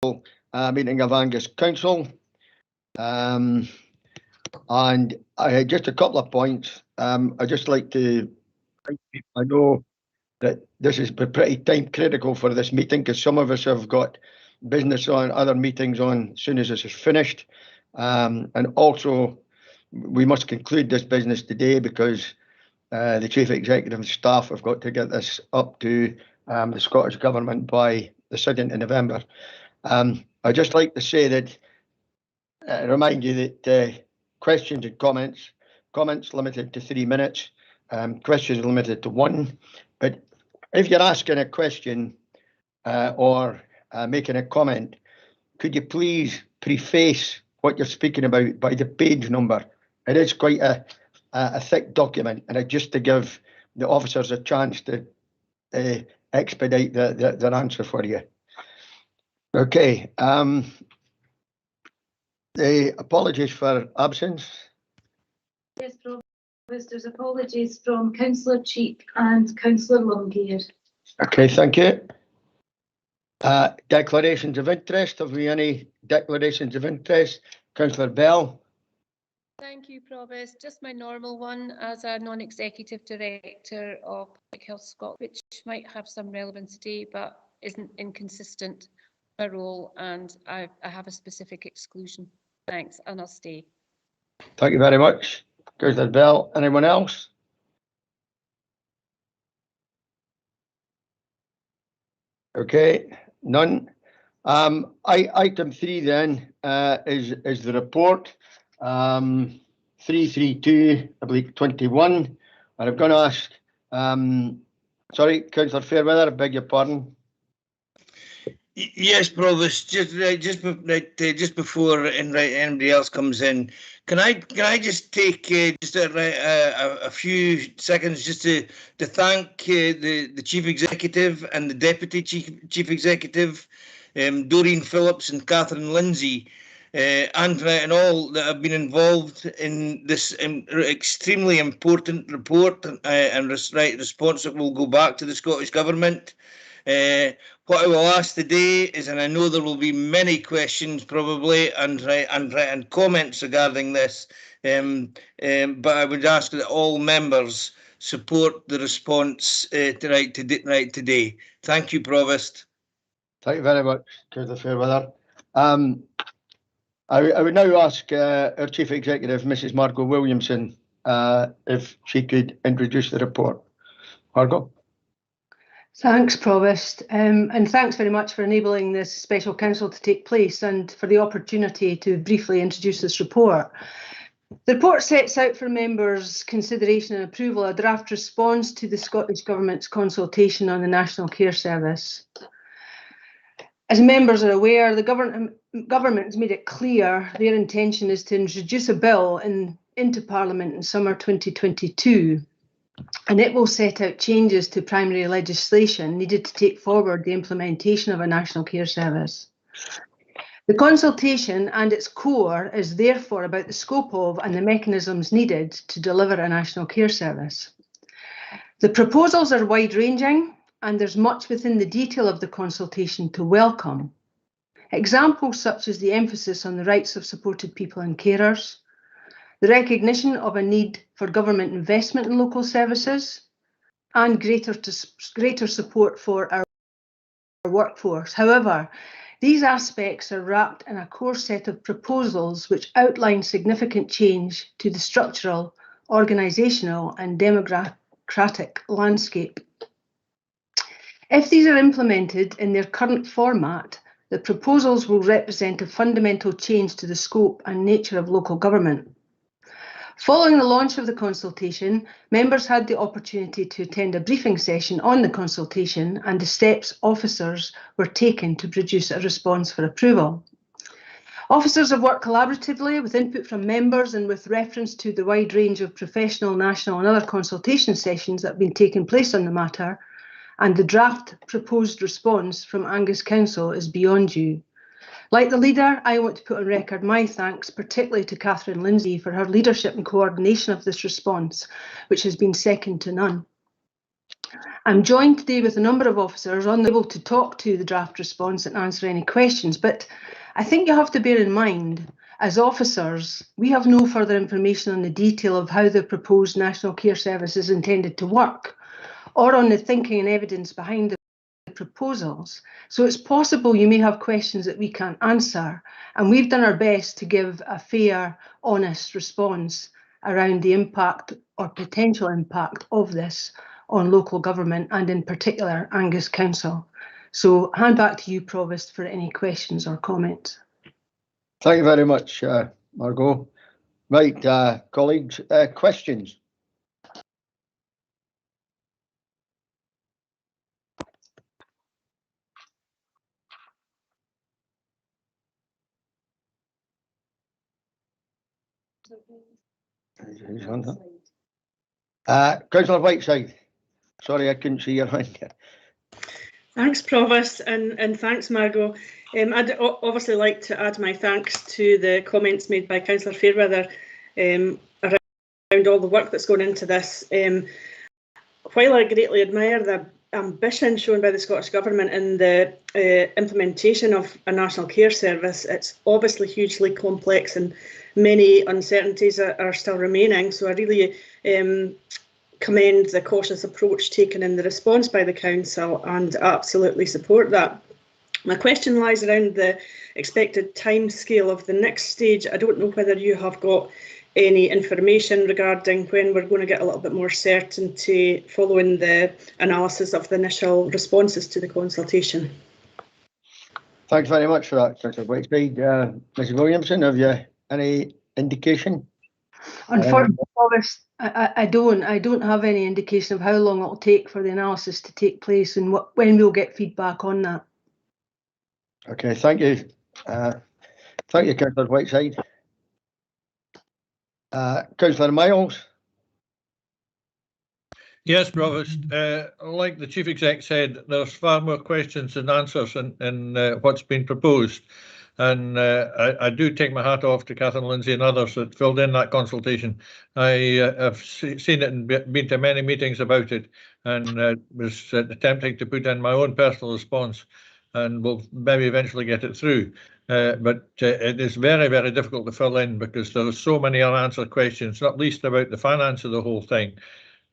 meeting of Angus Council. And I had just a couple of points. I'd just like to thank people. I know that this is pretty time critical for this meeting because some of us have got business on, other meetings on as soon as this is finished. And also, we must conclude this business today because the Chief Executive and staff have got to get this up to the Scottish Government by the 2nd of November. I'd just like to say that, remind you that questions and comments limited to 3 minutes, questions limited to 1. But if you're asking a question or making a comment, could you please preface what you're speaking about by the page number? It is quite a thick document, and just to give the officers a chance to expedite their answer for you. Okay. The apologies for absence. Yes, Provost, there's apologies from Councillor Cheek and Councillor Longyear. Okay, thank you. Declarations of interest. Have we any declarations of interest? Councillor Bell. Thank you, Provost. Just my normal one as a non-executive director of Public Health Scotland, which might have some relevance today, but isn't inconsistent with my role, and I have a specific exclusion. Thanks, and I'll stay. Thank you very much, Councillor Bell. Anyone else? Okay, none. Item 3 then is the report 332/21, and I'm going to ask. Sorry, Councillor Fairweather, I beg your pardon. Yes, Provost. Just before anybody else comes in, can I just take just a few seconds just to thank the Chief Executive and the Deputy Chief Executive, Doreen Phillips and Catherine Lindsay, and all that have been involved in this extremely important report and response that will go back to the Scottish Government. What I will ask today is, and I know there will be many questions probably and comments regarding this, but I would ask that all members support the response today. Thank you, Provost. Thank you very much, Councillor Fairweather. I would now ask our Chief Executive, Mrs. Margot Williamson, if she could introduce the report. Margot. Thanks, Provost, and thanks very much for enabling this special council to take place and for the opportunity to briefly introduce this report. The report sets out for members' consideration and approval a draft response to the Scottish Government's consultation on the National Care Service. As members are aware, the government has made it clear their intention is to introduce a bill into Parliament in summer 2022. And it will set out changes to primary legislation needed to take forward the implementation of a national care service. The consultation and its core is therefore about the scope of and the mechanisms needed to deliver a national care service. The proposals are wide-ranging, and there's much within the detail of the consultation to welcome. Examples such as the emphasis on the rights of supported people and carers, the recognition of a need for government investment in local services, and greater support for our workforce. However, these aspects are wrapped in a core set of proposals which outline significant change to the structural, organisational and democratic landscape. If these are implemented in their current format, the proposals will represent a fundamental change to the scope and nature of local government. Following the launch of the consultation, members had the opportunity to attend a briefing session on the consultation and the steps officers were taking to produce a response for approval. Officers have worked collaboratively with input from members and with reference to the wide range of professional, national and other consultation sessions that have been taking place on the matter, and the draft proposed response from Angus Council is beyond you. Like the leader, I want to put on record my thanks, particularly to Catherine Lindsay for her leadership and coordination of this response, which has been second to none. I'm joined today with a number of officers unable to talk to the draft response and answer any questions, but I think you have to bear in mind, as officers, we have no further information on the detail of how the proposed National Care Service is intended to work, or on the thinking and evidence behind the proposals. So it's possible you may have questions that we can't answer, and we've done our best to give a fair, honest response around the impact or potential impact of this on local government and in particular Angus Council. So hand back to you, Provost, for any questions or comments. Thank you very much, Margot. Right, colleagues, questions? Councillor Whiteside. Sorry, I couldn't see your hand. Thanks, Provost, and thanks, Margot. I'd obviously like to add my thanks to the comments made by Councillor Fairweather around all the work that's gone into this. While I greatly admire the ambition shown by the Scottish Government in the implementation of a National Care Service, it's obviously hugely complex and many uncertainties are still remaining. So I really commend the cautious approach taken in the response by the Council and absolutely support that. My question lies around the expected timescale of the next stage. I don't know whether you have got any information regarding when we're going to get a little bit more certainty following the analysis of the initial responses to the consultation. Thanks very much for that, Councillor Whiteside. Mrs. Williamson, have you any indication? Unfortunately, Provost, I don't have any indication of how long it'll take for the analysis to take place and when we'll get feedback on that. Okay, thank you. Thank you, Councillor Whiteside. Councillor Miles. Yes, Provost. Like the Chief Exec said, there's far more questions than answers in what's been proposed. And I do take my hat off to Catherine Lindsay and others that filled in that consultation. I have seen it and been to many meetings about it, and was attempting to put in my own personal response, and we'll maybe eventually get it through. But it is very, very difficult to fill in because there are so many unanswered questions, not least about the finance of the whole thing.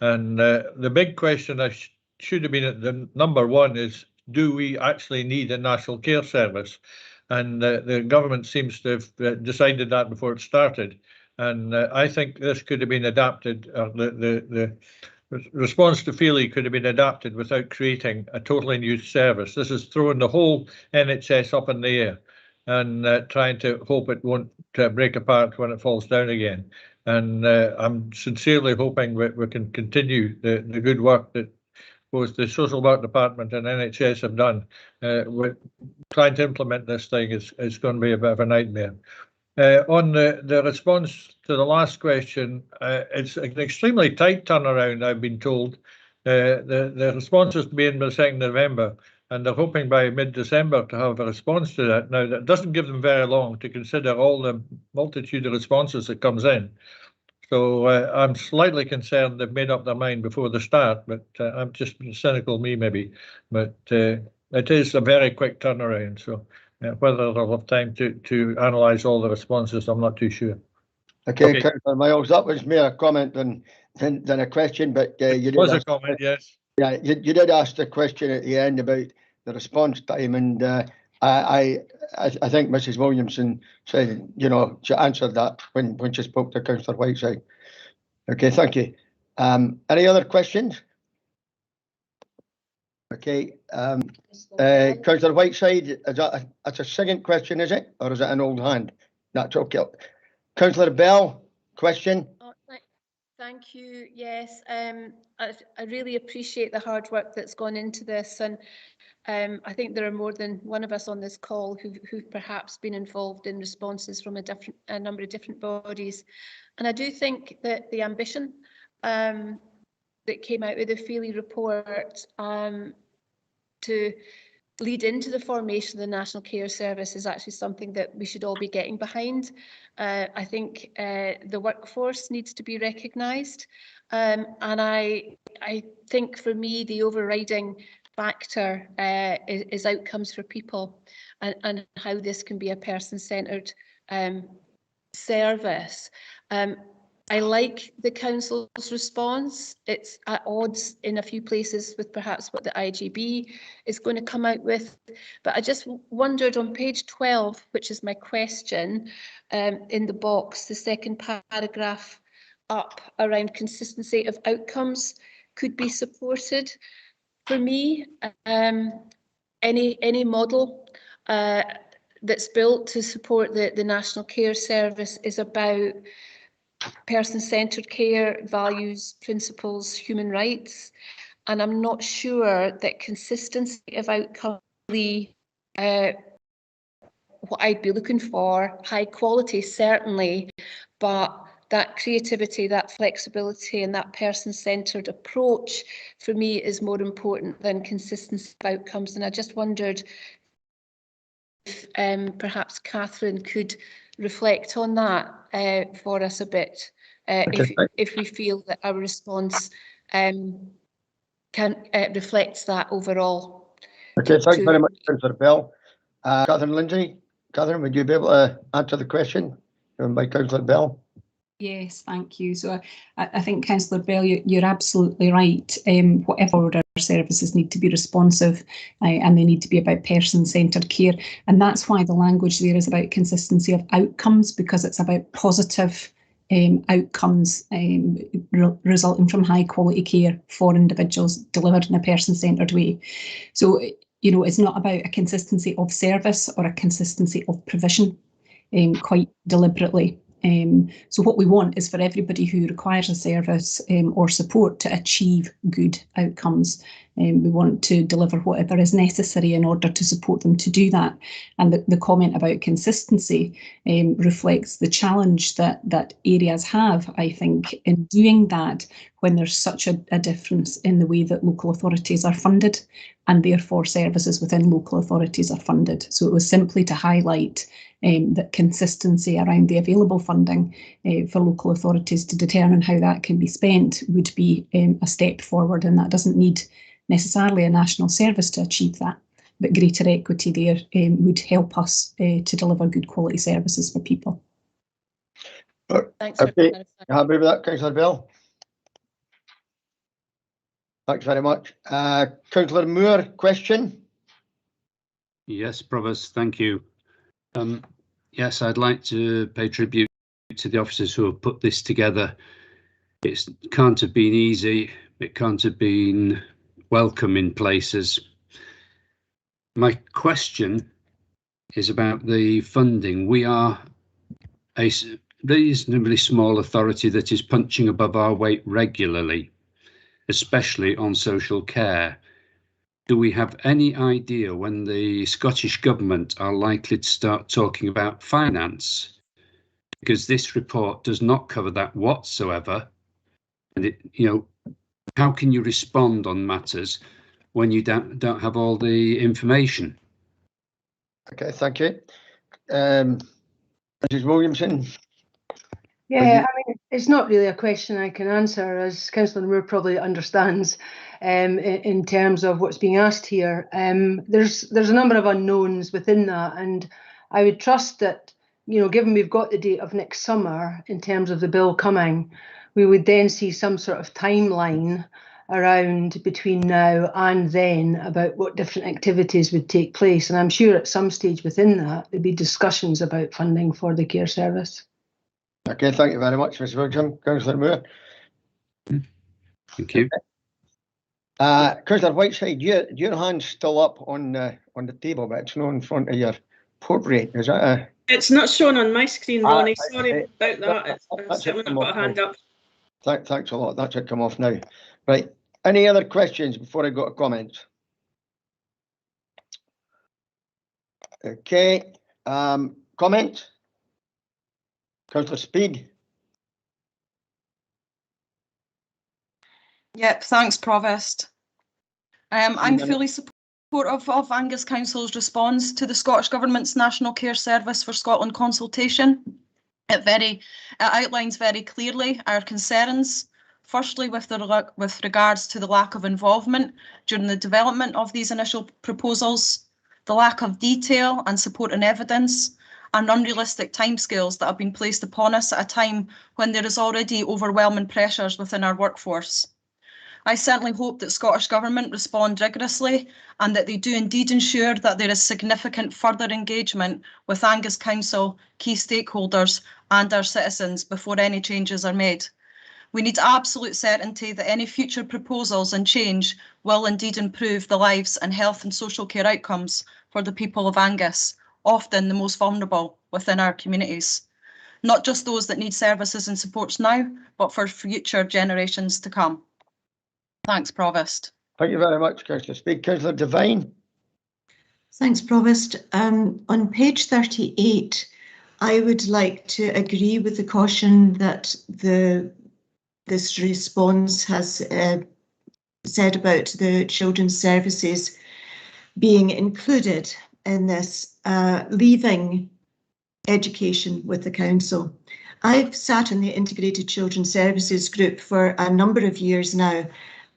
And the big question I should have been at the number one is, do we actually need a National Care Service? And the government seems to have decided that before it started. And I think this could have been adapted, the response to Feely could have been adapted without creating a totally new service. This is throwing the whole NHS up in the air and trying to hope it won't break apart when it falls down again. And I'm sincerely hoping we can continue the good work that both the Social Work Department and NHS have done. With trying to implement this thing is going to be a bit of a nightmare. On the response to the last question, it's an extremely tight turnaround, I've been told. The response is to be in by the 2nd of November, and they're hoping by mid-December to have a response to that. Now, that doesn't give them very long to consider all the multitude of responses that comes in. So I'm slightly concerned they've made up their mind before the start, but I'm just cynical, me maybe. But it is a very quick turnaround, so whether they'll have time to analyse all the responses, I'm not too sure. Okay, Councillor Miles, that was more a comment than a question, but you did. Was a comment, yes. Yeah, you did ask the question at the end about the response time, and I think Mrs. Williamson said, you know, she answered that when she spoke to Councillor Whiteside. Okay, thank you. Any other questions? Okay, Councillor Whiteside, that's a second question, is it, or is it an old hand? That's okay. Councillor Bell, question. Thank you. Yes, I really appreciate the hard work that's gone into this, and I think there are more than one of us on this call who've perhaps been involved in responses from a number of different bodies. And I do think that the ambition that came out of the Feely report to lead into the formation of the National Care Service is actually something that we should all be getting behind. I think the workforce needs to be recognised, and I think for me the overriding factor is outcomes for people, and how this can be a person-centred service. I like the council's response. It's at odds in a few places with perhaps what the IGB is going to come out with. But I just wondered on page 12, which is my question, in the box, the second paragraph up around consistency of outcomes could be supported. For me, any model that's built to support the National Care Service is about person-centred care, values, principles, human rights, and I'm not sure that consistency of outcome really what I'd be looking for. High quality, certainly, but that creativity, that flexibility, and that person-centred approach for me is more important than consistency of outcomes. And I just wondered if perhaps Catherine could reflect on that for us a bit, if we feel that our response can reflects that overall. Okay, thanks very much, Councillor Bell. Catherine Lindsay. Catherine, would you be able to answer the question by Councillor Bell? Yes, thank you. So I think, Councillor Bell, you're absolutely right. Whatever order services need to be responsive and they need to be about person-centred care. And that's why the language there is about consistency of outcomes, because it's about positive outcomes resulting from high quality care for individuals delivered in a person-centred way. So, you know, it's not about a consistency of service or a consistency of provision, quite deliberately. So what we want is for everybody who requires a service or support to achieve good outcomes. We want to deliver whatever is necessary in order to support them to do that. And the comment about consistency reflects the challenge that areas have, I think, in doing that when there's such a difference in the way that local authorities are funded, and therefore services within local authorities are funded. So it was simply to highlight that consistency around the available funding for local authorities to determine how that can be spent would be a step forward, and that doesn't need necessarily a national service to achieve that, but greater equity there would help us to deliver good quality services for people. Thanks. Okay, you happy with that, Councillor Bell? Thanks very much. Councillor Moore, question? Yes, Provost, thank you. Yes, I'd like to pay tribute to the officers who have put this together. It can't have been easy. It can't have been welcome in places. My question is about the funding. We are a reasonably small authority that is punching above our weight regularly, especially on social care. Do we have any idea when the Scottish Government are likely to start talking about finance? Because this report does not cover that whatsoever. And it, you know, how can you respond on matters when you don't have all the information? Okay, thank you. Mrs. Williamson. Yeah, I mean, it's not really a question I can answer, as Councillor Moore probably understands, in terms of what's being asked here. There's a number of unknowns within that, and I would trust that, you know, given we've got the date of next summer in terms of the bill coming, we would then see some sort of timeline around between now and then about what different activities would take place. And I'm sure at some stage within that, there'd be discussions about funding for the care service. Okay, thank you very much, Mr. Williamson. Councillor Moore. Thank you. Councillor Whiteside, your hand's still up on the table, but it's not in front of your portrait. Is that It's not shown on my screen, Ronnie. Sorry about that. It's certainly not got a hand up. Thanks a lot. That should come off now. Right. Any other questions before I go to comments? Okay. Comments? Councillor Speed. Yep, thanks, Provost. I'm fully supportive of Angus Council's response to the Scottish Government's National Care Service for Scotland consultation. It outlines very clearly our concerns, firstly with regards to the lack of involvement during the development of these initial proposals, the lack of detail and support and evidence, and unrealistic timescales that have been placed upon us at a time when there is already overwhelming pressures within our workforce. I certainly hope that Scottish Government respond rigorously and that they do indeed ensure that there is significant further engagement with Angus Council, key stakeholders and our citizens before any changes are made. We need absolute certainty that any future proposals and change will indeed improve the lives and health and social care outcomes for the people of Angus, often the most vulnerable within our communities. Not just those that need services and supports now, but for future generations to come. Thanks, Provost. Thank you very much, Councillor Speed. Councillor Devine. Thanks, Provost. On page 38, I would like to agree with the caution that this response has said about the children's services being included in this, leaving education with the council. I've sat in the Integrated Children's Services group for a number of years now,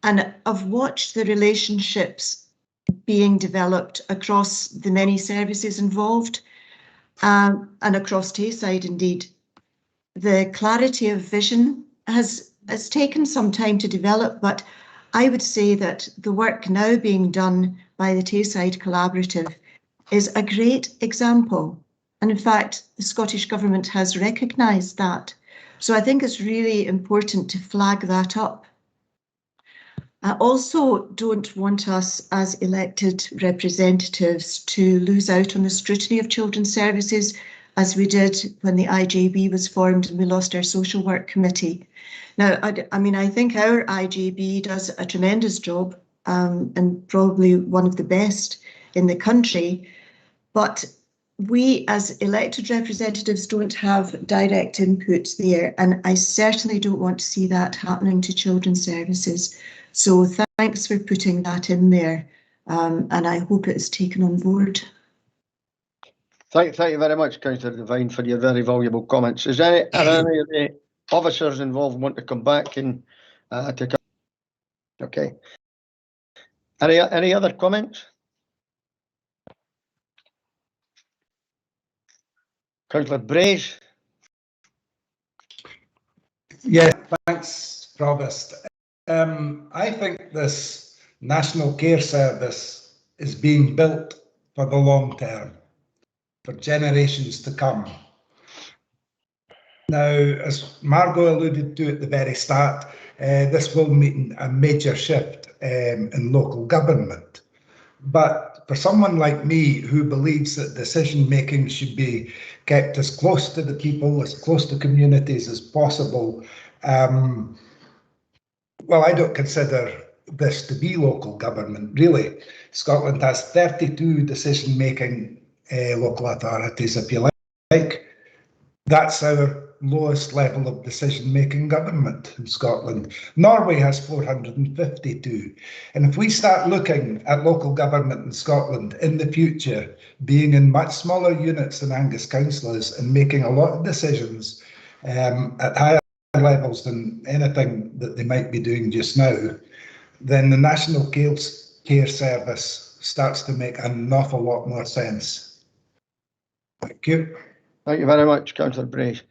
and I've watched the relationships being developed across the many services involved, and across Tayside indeed. The clarity of vision has taken some time to develop, but I would say that the work now being done by the Tayside Collaborative is a great example. And in fact, the Scottish Government has recognised that. So I think it's really important to flag that up. I also don't want us as elected representatives to lose out on the scrutiny of children's services, as we did when the IJB was formed and we lost our social work committee. Now, I think our IJB does a tremendous job, and probably one of the best in the country, but we as elected representatives don't have direct input there, and I certainly don't want to see that happening to children's services. So thanks for putting that in there, and I hope it is taken on board. Thank you very much, Councillor Devine, for your very valuable comments. Are any of the officers involved want to come back and to come? Okay. Any other comments? Councillor Brace. Yeah, thanks, Provost. I think this National Care Service is being built for the long term, for generations to come. Now, as Margot alluded to at the very start, this will mean a major shift in local government. But for someone like me who believes that decision making should be kept as close to the people, as close to communities as possible, well, I don't consider this to be local government, really. Scotland has 32 decision making local authorities, if you like. That's our lowest level of decision-making government in Scotland. Norway has 452. And if we start looking at local government in Scotland in the future, being in much smaller units than Angus Council is and making a lot of decisions at higher levels than anything that they might be doing just now, then the National Care Service starts to make an awful lot more sense. Thank you. Thank you very much, Councillor Brace.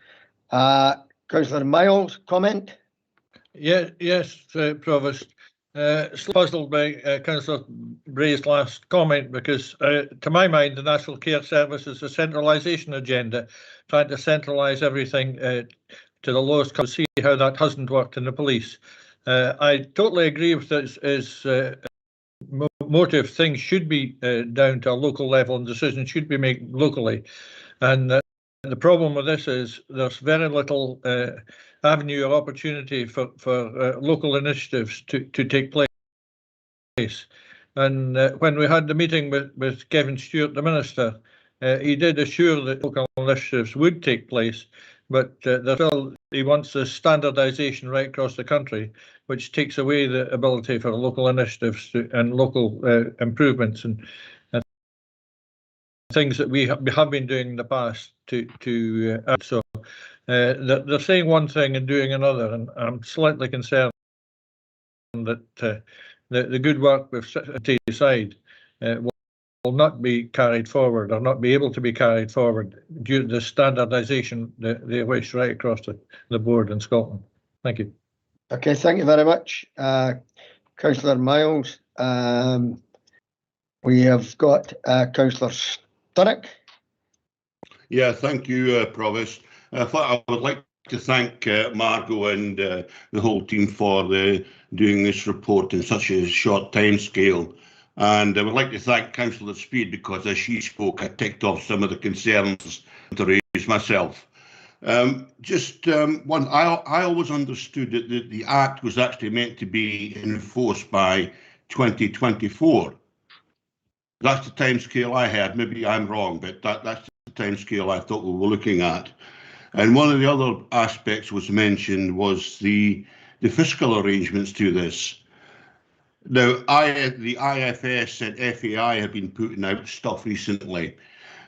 Councillor Miles, comment? Yes, Provost. Puzzled by Councillor Brace's last comment because, to my mind, the National Care Service is a centralisation agenda, trying to centralise everything to the lowest cost. See how that hasn't worked in the police. I totally agree with his motive. Things should be down to a local level and decisions should be made locally. And the problem with this is there's very little avenue or opportunity for local initiatives to take place. And when we had the meeting with Kevin Stewart, the Minister, he did assure that local initiatives would take place. but he wants the standardisation right across the country, which takes away the ability for local initiatives and local improvements and things that we have been doing in the past to add. So they're saying one thing and doing another, and I'm slightly concerned that the good work we've set aside will not be carried forward or not be able to be carried forward due to the standardisation they wish right across the board in Scotland. Thank you. Okay, thank you very much, Councillor Miles. We have got Councillor Sturrock. Yeah, thank you, Provost. I would like to thank Margot and the whole team for doing this report in such a short time scale. And I would like to thank Councillor Speed because as she spoke, I ticked off some of the concerns to raise myself. One, I always understood that the Act was actually meant to be enforced by 2024. That's the timescale I had. Maybe I'm wrong, but that's the timescale I thought we were looking at. And one of the other aspects was mentioned was the fiscal arrangements to this. Now, the IFS and FAI have been putting out stuff recently,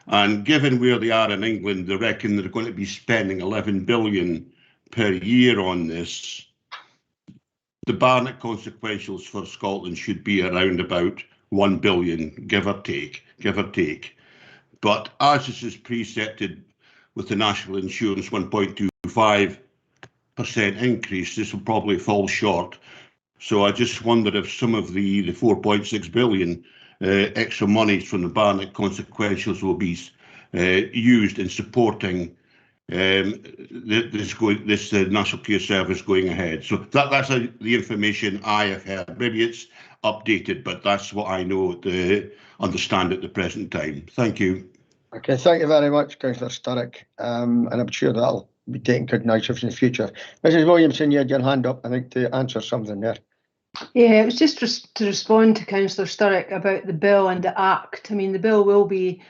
and given where they are in England, they reckon they're going to be spending 11 billion per year on this. The Barnett consequentials for Scotland should be around about 1 billion, give or take. But as this is precepted with the national insurance 1.25% increase, this will probably fall short. So I just wonder if some of the 4.6 billion extra monies from the Barnett consequentials will be used in supporting this National Care Service going ahead. So that's the information I have heard. Maybe it's updated, but that's what I know to understand at the present time. Thank you. Okay, thank you very much, Councillor Sturrock. And I'm sure that'll be taken good notice of in the future. Mrs. Williamson, you had your hand up, I think, to answer something there. Yeah, it was just to respond to Councillor Sturrock about the bill and the Act. I mean, the bill will be,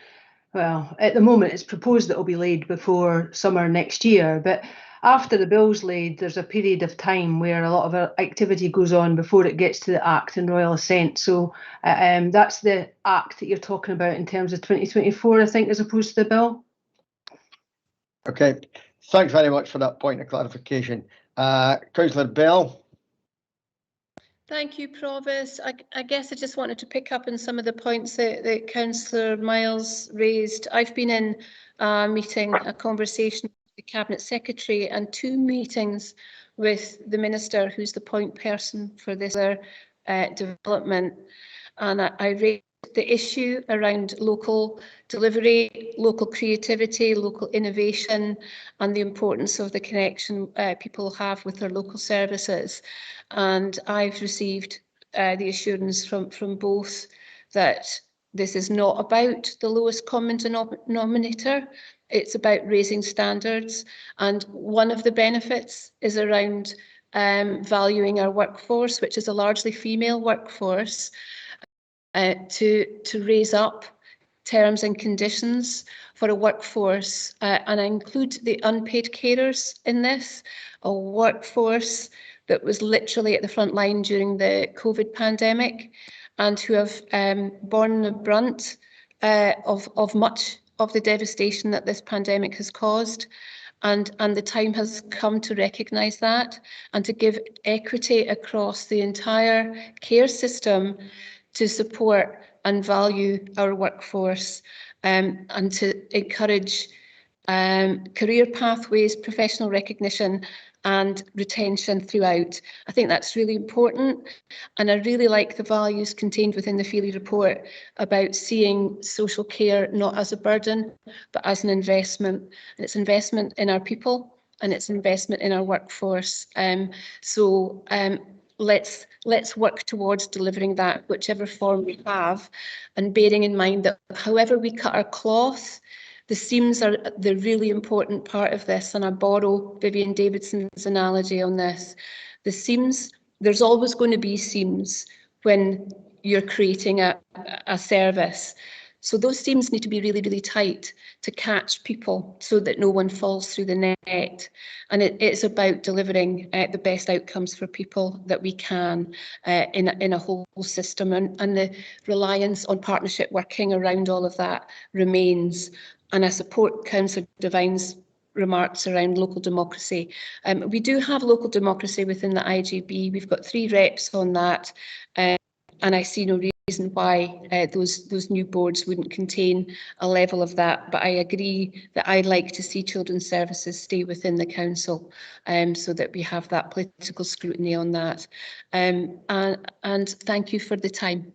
well, at the moment it's proposed that it will be laid before summer next year, but after the bill's laid, there's a period of time where a lot of activity goes on before it gets to the Act and Royal Assent. So that's the Act that you're talking about in terms of 2024, I think, as opposed to the bill. Okay, thanks very much for that point of clarification. Councillor Bell. Thank you, Provost. I guess I just wanted to pick up on some of the points that Councillor Miles raised. I've been in a meeting, a conversation with the Cabinet Secretary and 2 meetings with the Minister, who's the point person for this development. And I raised the issue around local delivery, local creativity, local innovation, and the importance of the connection people have with their local services. And I've received the assurance from both that this is not about the lowest common denominator. It's about raising standards. And one of the benefits is around valuing our workforce, which is a largely female workforce, to raise up terms and conditions for a workforce. And I include the unpaid carers in this, a workforce that was literally at the front line during the COVID pandemic and who have borne the brunt of much of the devastation that this pandemic has caused. And the time has come to recognise that and to give equity across the entire care system to support and value our workforce and to encourage career pathways, professional recognition and retention throughout. I think that's really important, and I really like the values contained within the Feely report about seeing social care not as a burden but as an investment, and it's investment in our people and it's investment in our workforce. Let's work towards delivering that, whichever form we have, and bearing in mind that however we cut our cloth, the seams are the really important part of this, and I borrow Vivian Davidson's analogy on this. The seams, there's always going to be seams when you're creating a service. So those seams need to be really, really tight to catch people so that no one falls through the net. And it's about delivering the best outcomes for people that we can in a whole system. And the reliance on partnership working around all of that remains. And I support Councillor Devine's remarks around local democracy. We do have local democracy within the IGB. We've got 3 reps on that, and I see no reason why those new boards wouldn't contain a level of that. But I agree that I'd like to see children's services stay within the council, so that we have that political scrutiny on that. And thank you for the time.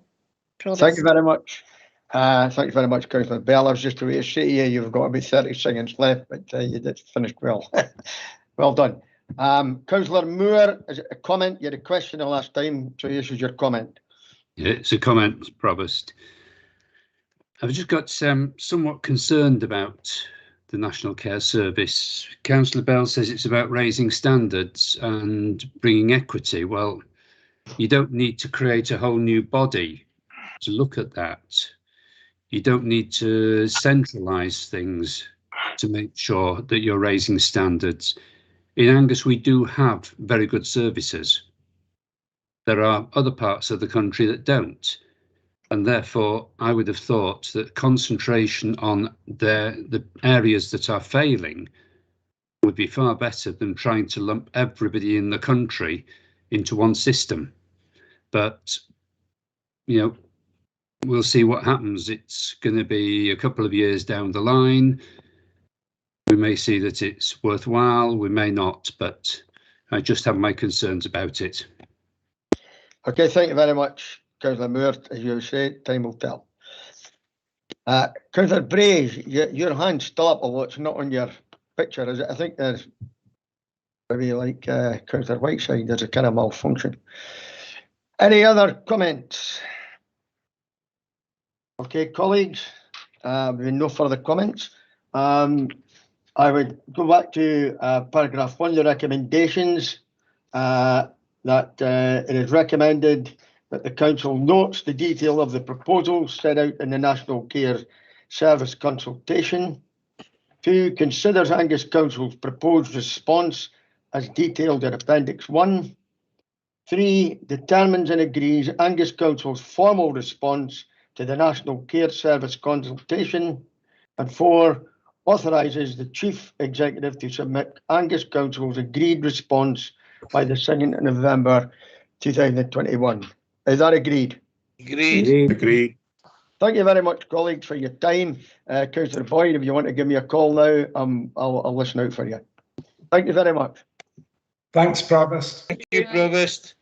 Promise. Thank you very much. Thank you very much, Councillor Bell. I was just to say to you, you've got about 30 seconds left, but you did finish well. Well done. Councillor Moore, is it a comment? You had a question the last time, so this is your comment. Yeah, it's a comment, Provost. I've just got somewhat concerned about the National Care Service. Councillor Bell says it's about raising standards and bringing equity. Well, you don't need to create a whole new body to look at that. You don't need to centralise things to make sure that you're raising standards. In Angus, we do have very good services. There are other parts of the country that don't. And therefore, I would have thought that concentration on the areas that are failing would be far better than trying to lump everybody in the country into one system. But, you know, we'll see what happens. It's going to be a couple of years down the line. We may see that it's worthwhile, we may not, but I just have my concerns about it. Okay, thank you very much, Councillor Moore. As you say, time will tell. Councillor Bray, your hand's still up, although it's not on your picture, is it? I think there's maybe like Councillor Whiteside, there's a kind of malfunction. Any other comments? Okay, colleagues, with no further comments. I would go back to paragraph 1, the recommendations, that it is recommended that the council notes the detail of the proposals set out in the National Care Service consultation. 2, considers Angus Council's proposed response as detailed in Appendix 1. 3, determines and agrees Angus Council's formal response to the National Care Service consultation. And 4, authorises the Chief Executive to submit Angus Council's agreed response by the 2nd of November 2021. Is that agreed? Agreed. Agreed. Thank you very much, colleagues, for your time. Councillor Boyd, if you want to give me a call now, I'll listen out for you. Thank you very much. Thanks, Provost. Thank you, Provost.